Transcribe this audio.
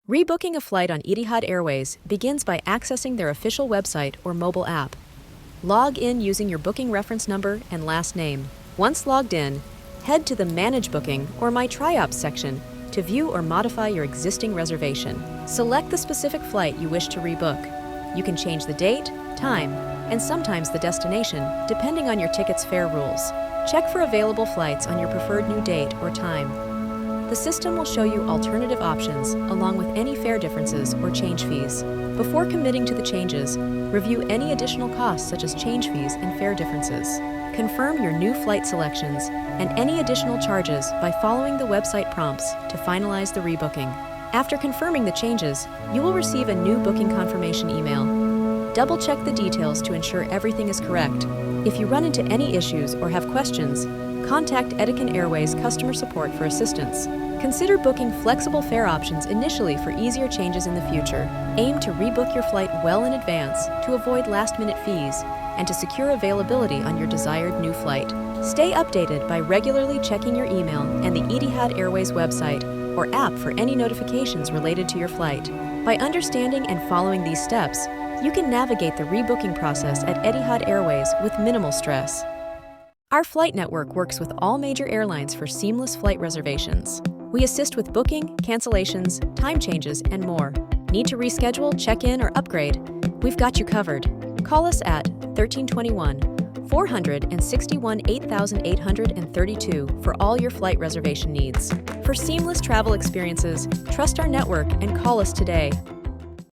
Rebooking a flight on Etihad Airways begins by accessing their official website or mobile app. Log in using your booking reference number and last name. Once logged in, head to the Manage Booking or My Try-Ops section to view or modify your existing reservation. Select the specific flight you wish to rebook. You can change the date, time, and sometimes the destination, depending on your ticket's fare rules. Check for available flights on your preferred new date or time. The system will show you alternative options along with any fare differences or change fees. Before committing to the changes, review any additional costs such as change fees and fare differences. Confirm your new flight selections and any additional charges by following the website prompts to finalize the rebooking. After confirming the changes, you will receive a new booking confirmation email. Double-check the details to ensure everything is correct. If you run into any issues or have questions, contact Etihad Airways customer support for assistance. Consider booking flexible fare options initially for easier changes in the future. Aim to rebook your flight well in advance to avoid last-minute fees and to secure availability on your desired new flight. Stay updated by regularly checking your email and the Etihad Airways website or app for any notifications related to your flight. By understanding and following these steps, you can navigate the rebooking process at Etihad Airways with minimal stress. Our flight network works with all major airlines for seamless flight reservations. We assist with booking, cancellations, time changes, and more. Need to reschedule, check in, or upgrade? We've got you covered. Call us at 1321 461 8832 for all your flight reservation needs. For seamless travel experiences, trust our network and call us today.